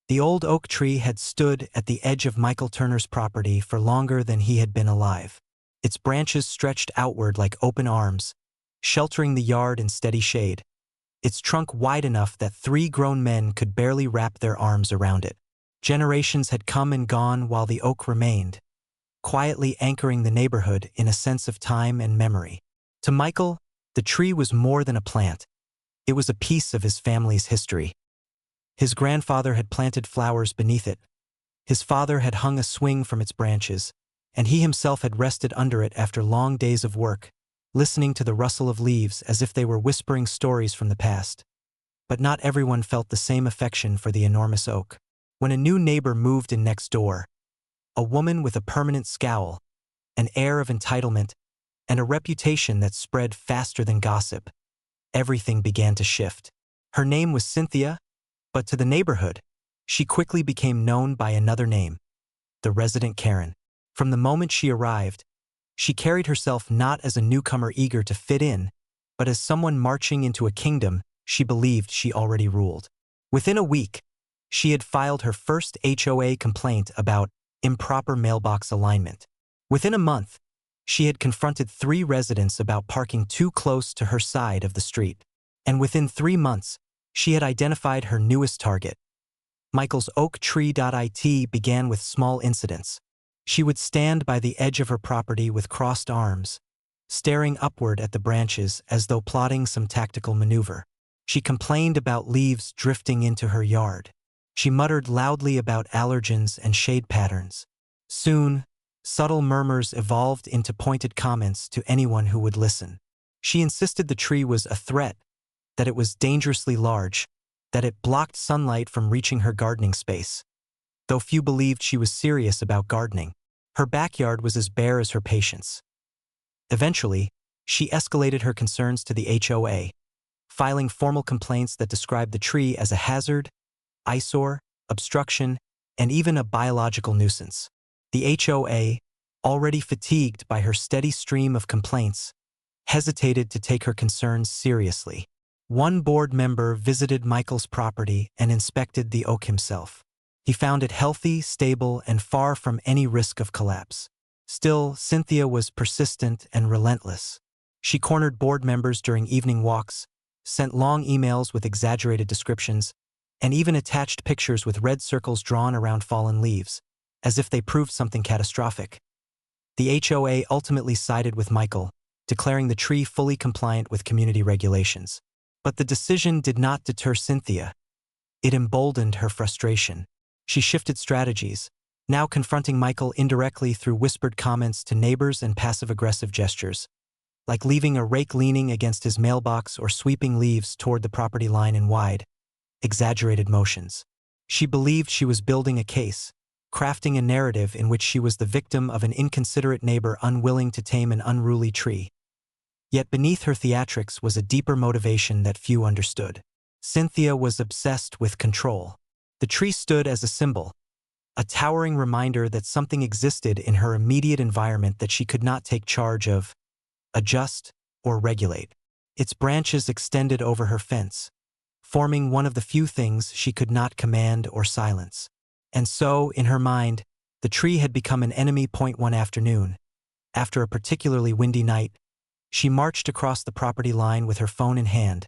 The old oak tree had stood at the edge of Michael Turner's property for longer than he had been alive. Its branches stretched outward like open arms, sheltering the yard in steady shade, its trunk wide enough that 3 grown men could barely wrap their arms around it. Generations had come and gone while the oak remained, quietly anchoring the neighborhood in a sense of time and memory. To Michael, the tree was more than a plant. It was a piece of his family's history. His grandfather had planted flowers beneath it. His father had hung a swing from its branches, and he himself had rested under it after long days of work, listening to the rustle of leaves as if they were whispering stories from the past. But not everyone felt the same affection for the enormous oak. When a new neighbor moved in next door, a woman with a permanent scowl, an air of entitlement, and a reputation that spread faster than gossip, everything began to shift. Her name was Cynthia, but to the neighborhood, she quickly became known by another name, the resident Karen. From the moment she arrived, she carried herself not as a newcomer eager to fit in, but as someone marching into a kingdom she believed she already ruled. Within a week, she had filed her first HOA complaint about improper mailbox alignment. Within a month, she had confronted 3 residents about parking too close to her side of the street. And within 3 months, she had identified her newest target. Michael's oak tree. It began with small incidents. She would stand by the edge of her property with crossed arms, staring upward at the branches as though plotting some tactical maneuver. She complained about leaves drifting into her yard. She muttered loudly about allergens and shade patterns. Soon, subtle murmurs evolved into pointed comments to anyone who would listen. She insisted the tree was a threat, that it was dangerously large, that it blocked sunlight from reaching her gardening space. Though few believed she was serious about gardening, her backyard was as bare as her patience. Eventually, she escalated her concerns to the HOA, filing formal complaints that described the tree as a hazard, eyesore, obstruction, and even a biological nuisance. The HOA, already fatigued by her steady stream of complaints, hesitated to take her concerns seriously. One board member visited Michael's property and inspected the oak himself. He found it healthy, stable, and far from any risk of collapse. Still, Cynthia was persistent and relentless. She cornered board members during evening walks, sent long emails with exaggerated descriptions, and even attached pictures with red circles drawn around fallen leaves, as if they proved something catastrophic. The HOA ultimately sided with Michael, declaring the tree fully compliant with community regulations. But the decision did not deter Cynthia. It emboldened her frustration. She shifted strategies, now confronting Michael indirectly through whispered comments to neighbors and passive-aggressive gestures, like leaving a rake leaning against his mailbox or sweeping leaves toward the property line in wide, exaggerated motions. She believed she was building a case, crafting a narrative in which she was the victim of an inconsiderate neighbor unwilling to tame an unruly tree. Yet beneath her theatrics was a deeper motivation that few understood. Cynthia was obsessed with control. The tree stood as a symbol, a towering reminder that something existed in her immediate environment that she could not take charge of, adjust, or regulate. Its branches extended over her fence, forming one of the few things she could not command or silence. And so, in her mind, the tree had become an enemy. One afternoon, after a particularly windy night, she marched across the property line with her phone in hand,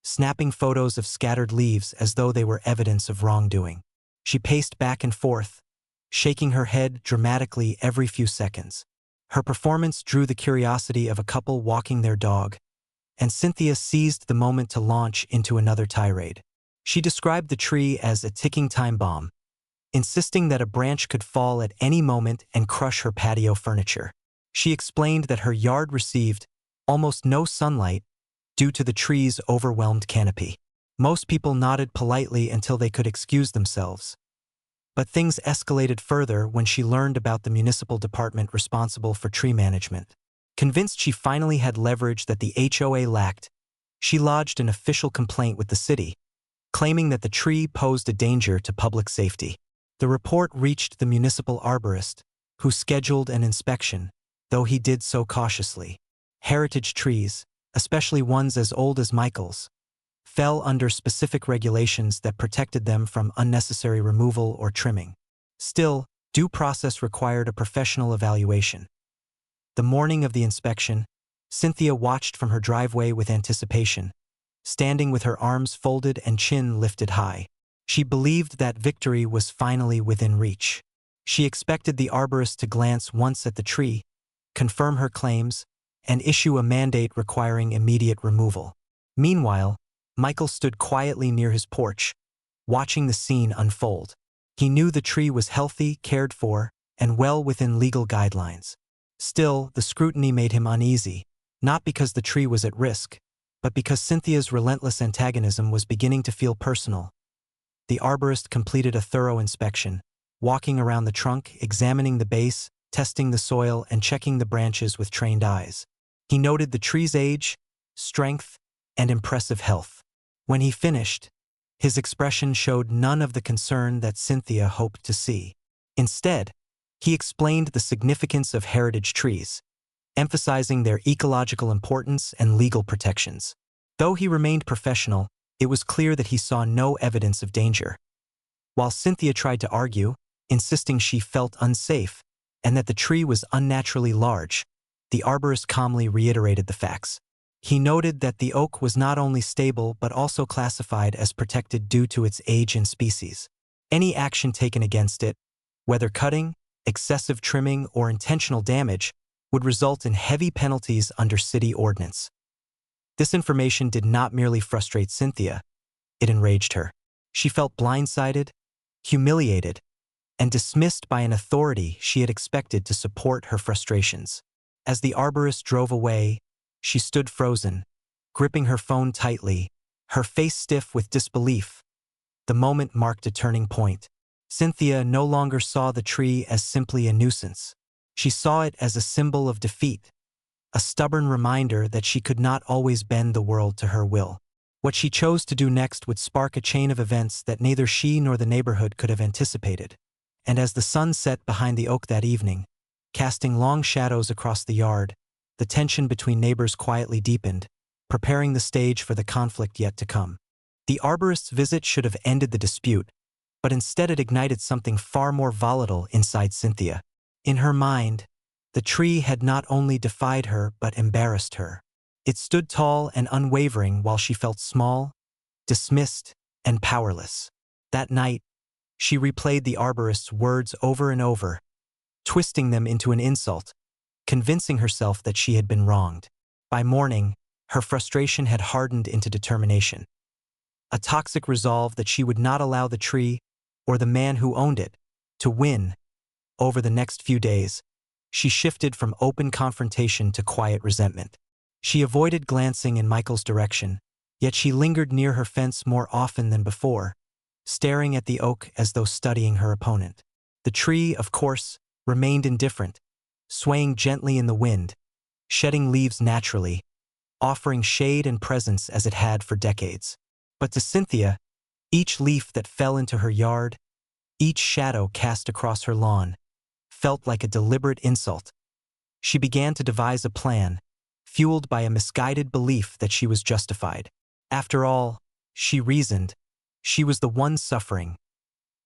snapping photos of scattered leaves as though they were evidence of wrongdoing. She paced back and forth, shaking her head dramatically every few seconds. Her performance drew the curiosity of a couple walking their dog, and Cynthia seized the moment to launch into another tirade. She described the tree as a ticking time bomb, insisting that a branch could fall at any moment and crush her patio furniture. She explained that her yard received almost no sunlight due to the tree's overwhelmed canopy. Most people nodded politely until they could excuse themselves. But things escalated further when she learned about the municipal department responsible for tree management. Convinced she finally had leverage that the HOA lacked, she lodged an official complaint with the city, claiming that the tree posed a danger to public safety. The report reached the municipal arborist, who scheduled an inspection, though he did so cautiously. Heritage trees, especially ones as old as Michael's, fell under specific regulations that protected them from unnecessary removal or trimming. Still, due process required a professional evaluation. The morning of the inspection, Cynthia watched from her driveway with anticipation, standing with her arms folded and chin lifted high. She believed that victory was finally within reach. She expected the arborist to glance once at the tree, confirm her claims, and issue a mandate requiring immediate removal. Meanwhile, Michael stood quietly near his porch, watching the scene unfold. He knew the tree was healthy, cared for, and well within legal guidelines. Still, the scrutiny made him uneasy, not because the tree was at risk, but because Cynthia's relentless antagonism was beginning to feel personal. The arborist completed a thorough inspection, walking around the trunk, examining the base, testing the soil, and checking the branches with trained eyes. He noted the tree's age, strength, and impressive health. When he finished, his expression showed none of the concern that Cynthia hoped to see. Instead, he explained the significance of heritage trees, emphasizing their ecological importance and legal protections. Though he remained professional, it was clear that he saw no evidence of danger. While Cynthia tried to argue, insisting she felt unsafe and that the tree was unnaturally large, the arborist calmly reiterated the facts. He noted that the oak was not only stable but also classified as protected due to its age and species. Any action taken against it, whether cutting, excessive trimming, or intentional damage, would result in heavy penalties under city ordinance. This information did not merely frustrate Cynthia, it enraged her. She felt blindsided, humiliated, and dismissed by an authority she had expected to support her frustrations. As the arborist drove away, she stood frozen, gripping her phone tightly, her face stiff with disbelief. The moment marked a turning point. Cynthia no longer saw the tree as simply a nuisance. She saw it as a symbol of defeat, a stubborn reminder that she could not always bend the world to her will. What she chose to do next would spark a chain of events that neither she nor the neighborhood could have anticipated. And as the sun set behind the oak that evening, casting long shadows across the yard, the tension between neighbors quietly deepened, preparing the stage for the conflict yet to come. The arborist's visit should have ended the dispute, but instead it ignited something far more volatile inside Cynthia. In her mind, the tree had not only defied her but embarrassed her. It stood tall and unwavering while she felt small, dismissed, and powerless. That night, she replayed the arborist's words over and over, twisting them into an insult, convincing herself that she had been wronged. By morning, her frustration had hardened into determination. A toxic resolve that she would not allow the tree, or the man who owned it, to win. Over the next few days, she shifted from open confrontation to quiet resentment. She avoided glancing in Michael's direction, yet she lingered near her fence more often than before, staring at the oak as though studying her opponent. The tree, of course, remained indifferent, swaying gently in the wind, shedding leaves naturally, offering shade and presence as it had for decades. But to Cynthia, each leaf that fell into her yard, each shadow cast across her lawn, felt like a deliberate insult. She began to devise a plan, fueled by a misguided belief that she was justified. After all, she reasoned, she was the one suffering.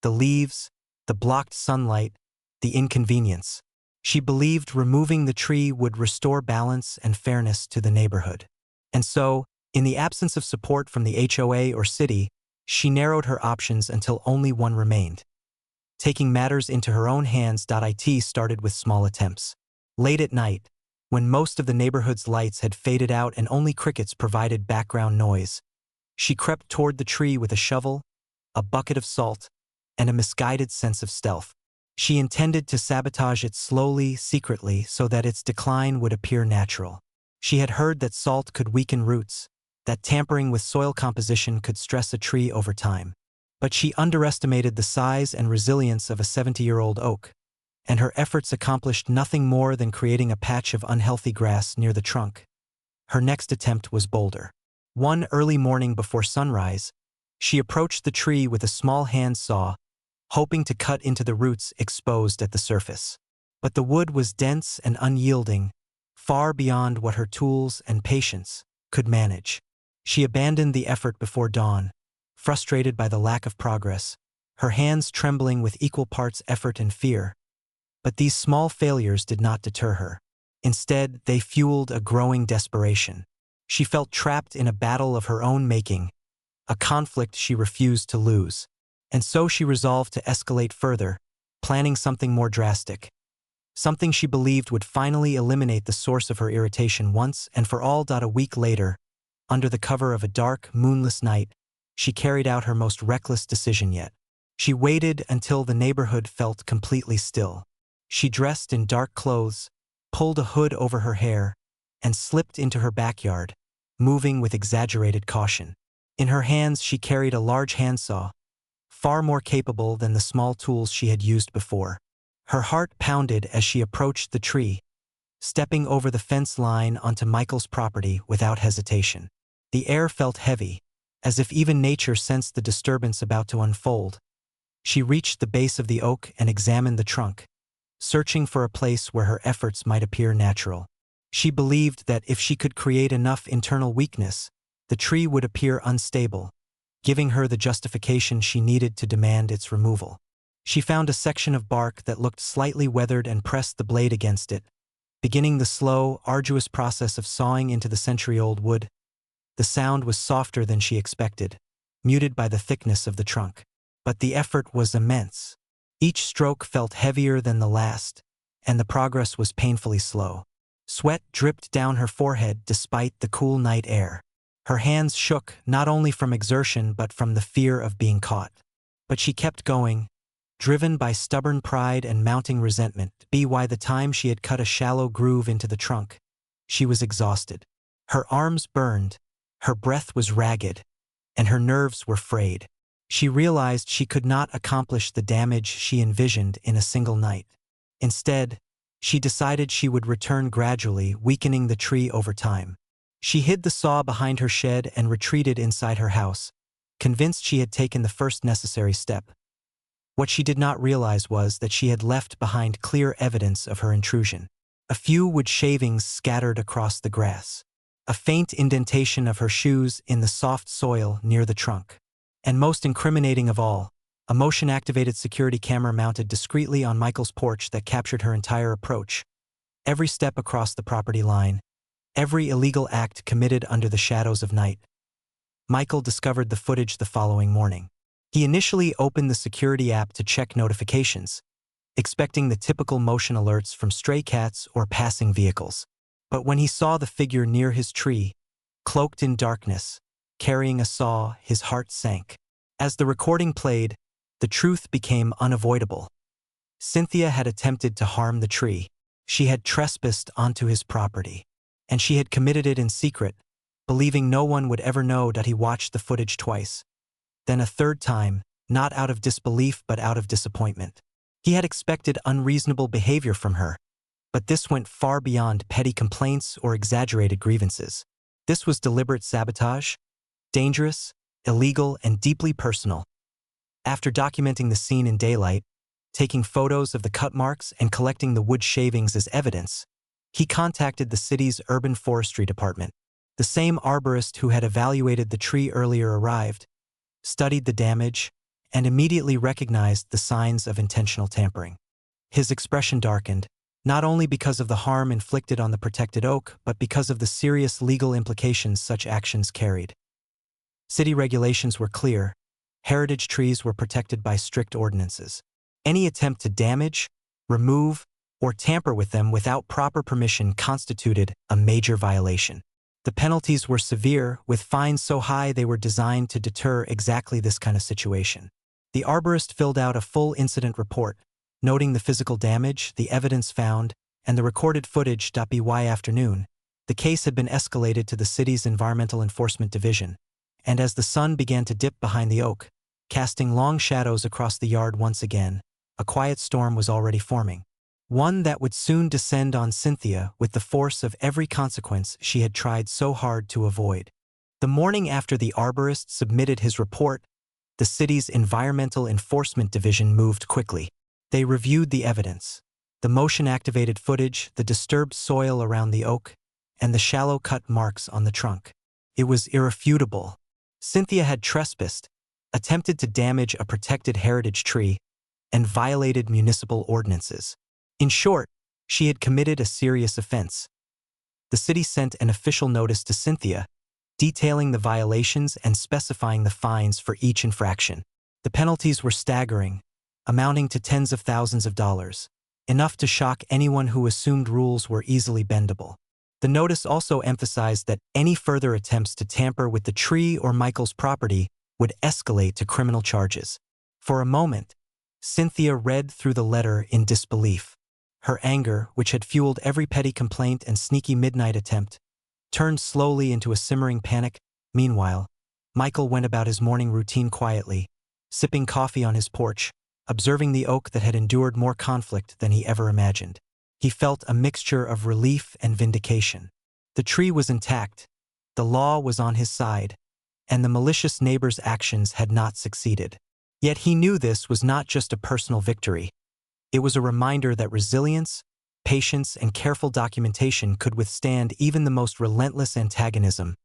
The leaves, the blocked sunlight, the inconvenience. She believed removing the tree would restore balance and fairness to the neighborhood. And so, in the absence of support from the HOA or city, she narrowed her options until only one remained. Taking matters into her own hands, it started with small attempts. Late at night, when most of the neighborhood's lights had faded out and only crickets provided background noise, she crept toward the tree with a shovel, a bucket of salt, and a misguided sense of stealth. She intended to sabotage it slowly, secretly, so that its decline would appear natural. She had heard that salt could weaken roots, that tampering with soil composition could stress a tree over time. But she underestimated the size and resilience of a 70-year-old oak, and her efforts accomplished nothing more than creating a patch of unhealthy grass near the trunk. Her next attempt was bolder. One early morning before sunrise, she approached the tree with a small hand saw, hoping to cut into the roots exposed at the surface. But the wood was dense and unyielding, far beyond what her tools and patience could manage. She abandoned the effort before dawn, frustrated by the lack of progress, her hands trembling with equal parts effort and fear. But these small failures did not deter her. Instead, they fueled a growing desperation. She felt trapped in a battle of her own making, a conflict she refused to lose. And so she resolved to escalate further, planning something more drastic. Something she believed would finally eliminate the source of her irritation once and for all. A week later, under the cover of a dark, moonless night, she carried out her most reckless decision yet. She waited until the neighborhood felt completely still. She dressed in dark clothes, pulled a hood over her hair, and slipped into her backyard, moving with exaggerated caution. In her hands she carried a large handsaw, far more capable than the small tools she had used before. Her heart pounded as she approached the tree, stepping over the fence line onto Michael's property without hesitation. The air felt heavy, as if even nature sensed the disturbance about to unfold. She reached the base of the oak and examined the trunk, searching for a place where her efforts might appear natural. She believed that if she could create enough internal weakness, the tree would appear unstable, giving her the justification she needed to demand its removal. She found a section of bark that looked slightly weathered and pressed the blade against it, beginning the slow, arduous process of sawing into the century-old wood. The sound was softer than she expected, muted by the thickness of the trunk. But the effort was immense. Each stroke felt heavier than the last, and the progress was painfully slow. Sweat dripped down her forehead despite the cool night air. Her hands shook not only from exertion but from the fear of being caught. But she kept going, driven by stubborn pride and mounting resentment. By the time she had cut a shallow groove into the trunk, she was exhausted. Her arms burned, her breath was ragged, and her nerves were frayed. She realized she could not accomplish the damage she envisioned in a single night. Instead, she decided she would return gradually, weakening the tree over time. She hid the saw behind her shed and retreated inside her house, convinced she had taken the first necessary step. What she did not realize was that she had left behind clear evidence of her intrusion. A few wood shavings scattered across the grass, a faint indentation of her shoes in the soft soil near the trunk. And most incriminating of all, a motion-activated security camera mounted discreetly on Michael's porch that captured her entire approach. Every step across the property line, every illegal act committed under the shadows of night. Michael discovered the footage the following morning. He initially opened the security app to check notifications, expecting the typical motion alerts from stray cats or passing vehicles. But when he saw the figure near his tree, cloaked in darkness, carrying a saw, his heart sank. As the recording played, the truth became unavoidable. Cynthia had attempted to harm the tree. She had trespassed onto his property. And she had committed it in secret, believing no one would ever know that he watched the footage twice. Then a third time, not out of disbelief but out of disappointment. He had expected unreasonable behavior from her. But this went far beyond petty complaints or exaggerated grievances. This was deliberate sabotage, dangerous, illegal, and deeply personal. After documenting the scene in daylight, taking photos of the cut marks and collecting the wood shavings as evidence, he contacted the city's urban forestry department. The same arborist who had evaluated the tree earlier arrived, studied the damage, and immediately recognized the signs of intentional tampering. His expression darkened, not only because of the harm inflicted on the protected oak, but because of the serious legal implications such actions carried. City regulations were clear. Heritage trees were protected by strict ordinances. Any attempt to damage, remove, or tamper with them without proper permission constituted a major violation. The penalties were severe, with fines so high they were designed to deter exactly this kind of situation. The arborist filled out a full incident report, noting the physical damage, the evidence found, and the recorded footage. By afternoon, the case had been escalated to the city's Environmental Enforcement Division, and as the sun began to dip behind the oak, casting long shadows across the yard once again, a quiet storm was already forming. One that would soon descend on Cynthia with the force of every consequence she had tried so hard to avoid. The morning after the arborist submitted his report, the city's Environmental Enforcement Division moved quickly. They reviewed the evidence, the motion-activated footage, the disturbed soil around the oak, and the shallow cut marks on the trunk. It was irrefutable. Cynthia had trespassed, attempted to damage a protected heritage tree, and violated municipal ordinances. In short, she had committed a serious offense. The city sent an official notice to Cynthia, detailing the violations and specifying the fines for each infraction. The penalties were staggering, amounting to tens of thousands of dollars, enough to shock anyone who assumed rules were easily bendable. The notice also emphasized that any further attempts to tamper with the tree or Michael's property would escalate to criminal charges. For a moment, Cynthia read through the letter in disbelief. Her anger, which had fueled every petty complaint and sneaky midnight attempt, turned slowly into a simmering panic. Meanwhile, Michael went about his morning routine quietly, sipping coffee on his porch, observing the oak that had endured more conflict than he ever imagined. He felt a mixture of relief and vindication. The tree was intact, the law was on his side, and the malicious neighbor's actions had not succeeded. Yet he knew this was not just a personal victory. It was a reminder that resilience, patience, and careful documentation could withstand even the most relentless antagonism.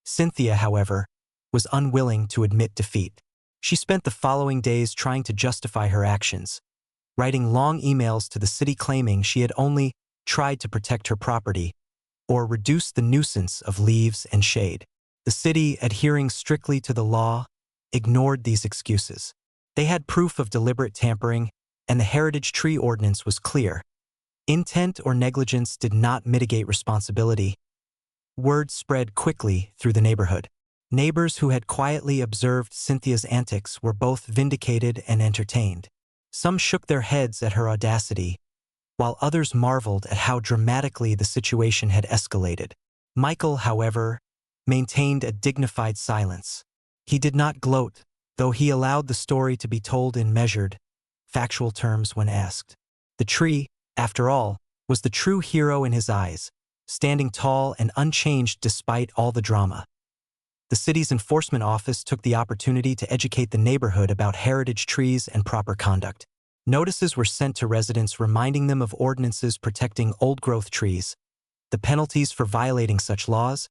Cynthia, however, was unwilling to admit defeat. She spent the following days trying to justify her actions, writing long emails to the city claiming she had only tried to protect her property or reduce the nuisance of leaves and shade. The city, adhering strictly to the law, ignored these excuses. They had proof of deliberate tampering, and the heritage tree ordinance was clear. Intent or negligence did not mitigate responsibility. Word spread quickly through the neighborhood. Neighbors who had quietly observed Cynthia's antics were both vindicated and entertained. Some shook their heads at her audacity, while others marveled at how dramatically the situation had escalated. Michael, however, maintained a dignified silence. He did not gloat, though he allowed the story to be told in measured, factual terms when asked. The tree, after all, was the true hero in his eyes, standing tall and unchanged despite all the drama. The city's enforcement office took the opportunity to educate the neighborhood about heritage trees and proper conduct. Notices were sent to residents reminding them of ordinances protecting old-growth trees, the penalties for violating such laws,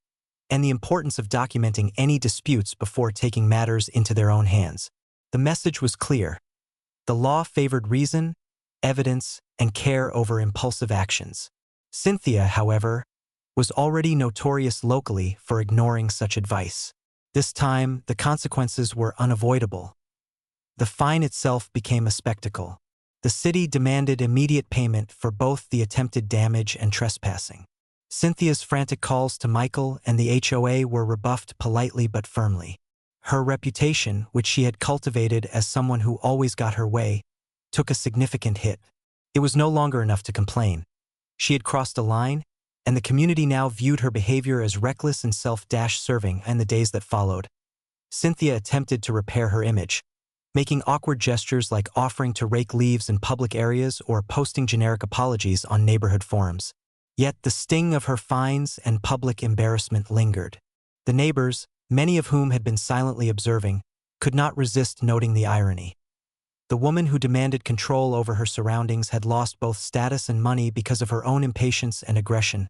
and the importance of documenting any disputes before taking matters into their own hands. The message was clear. The law favored reason, evidence, and care over impulsive actions. Cynthia, however, was already notorious locally for ignoring such advice. This time, the consequences were unavoidable. The fine itself became a spectacle. The city demanded immediate payment for both the attempted damage and trespassing. Cynthia's frantic calls to Michael and the HOA were rebuffed politely but firmly. Her reputation, which she had cultivated as someone who always got her way, took a significant hit. It was no longer enough to complain. She had crossed a line, and the community now viewed her behavior as reckless and self-serving. In the days that followed, Cynthia attempted to repair her image, making awkward gestures like offering to rake leaves in public areas or posting generic apologies on neighborhood forums. Yet the sting of her fines and public embarrassment lingered. The neighbors, many of whom had been silently observing, could not resist noting the irony. The woman who demanded control over her surroundings had lost both status and money because of her own impatience and aggression.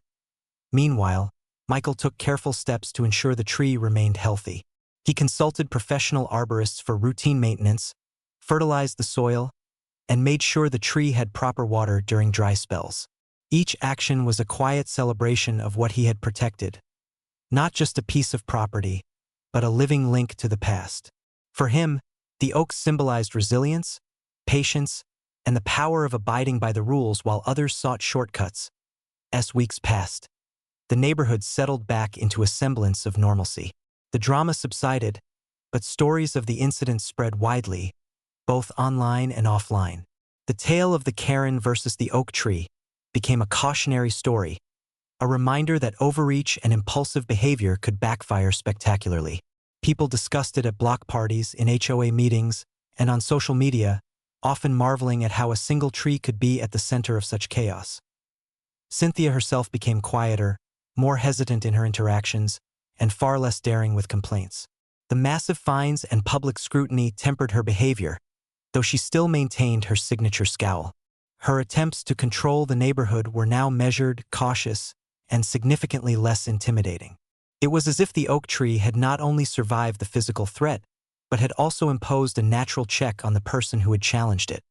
Meanwhile, Michael took careful steps to ensure the tree remained healthy. He consulted professional arborists for routine maintenance, fertilized the soil, and made sure the tree had proper water during dry spells. Each action was a quiet celebration of what he had protected, not just a piece of property, but a living link to the past. For him, the oak symbolized resilience, patience, and the power of abiding by the rules while others sought shortcuts. As weeks passed, the neighborhood settled back into a semblance of normalcy. The drama subsided, but stories of the incident spread widely, both online and offline. The tale of the Karen versus the oak tree became a cautionary story, a reminder that overreach and impulsive behavior could backfire spectacularly. People discussed it at block parties, in HOA meetings, and on social media, often marveling at how a single tree could be at the center of such chaos. Cynthia herself became quieter, more hesitant in her interactions, and far less daring with complaints. The massive fines and public scrutiny tempered her behavior, though she still maintained her signature scowl. Her attempts to control the neighborhood were now measured, cautious, and significantly less intimidating. It was as if the oak tree had not only survived the physical threat, but had also imposed a natural check on the person who had challenged it.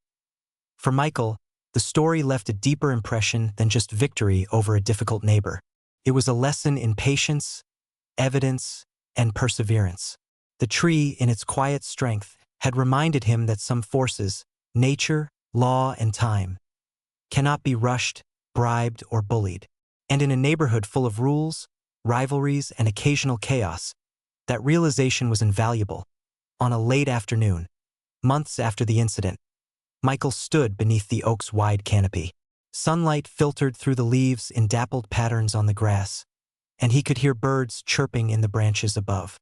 For Michael, the story left a deeper impression than just victory over a difficult neighbor. It was a lesson in patience, evidence, and perseverance. The tree, in its quiet strength, had reminded him that some forces, nature, law, and time, cannot be rushed, bribed, or bullied. And in a neighborhood full of rules, rivalries, and occasional chaos, that realization was invaluable. On a late afternoon, months after the incident, Michael stood beneath the oak's wide canopy. Sunlight filtered through the leaves in dappled patterns on the grass, and he could hear birds chirping in the branches above.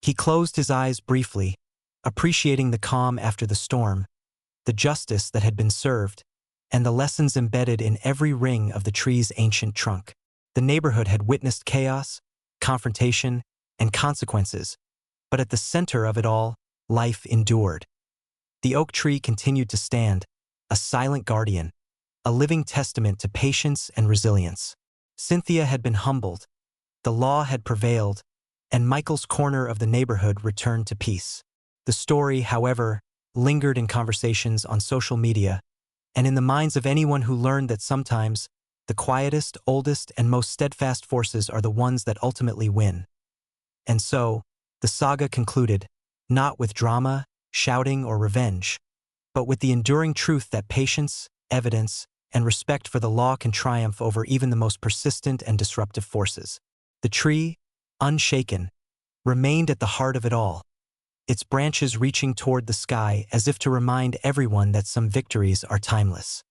He closed his eyes briefly, appreciating the calm after the storm, the justice that had been served, and the lessons embedded in every ring of the tree's ancient trunk. The neighborhood had witnessed chaos, confrontation, and consequences, but at the center of it all, life endured. The oak tree continued to stand, a silent guardian, a living testament to patience and resilience. Cynthia had been humbled, the law had prevailed, and Michael's corner of the neighborhood returned to peace. The story, however, lingered in conversations on social media and in the minds of anyone who learned that sometimes the quietest, oldest, and most steadfast forces are the ones that ultimately win. And so, the saga concluded, not with drama, shouting, or revenge, but with the enduring truth that patience, evidence, and respect for the law can triumph over even the most persistent and disruptive forces. The tree, unshaken, remained at the heart of it all, its branches reaching toward the sky as if to remind everyone that some victories are timeless.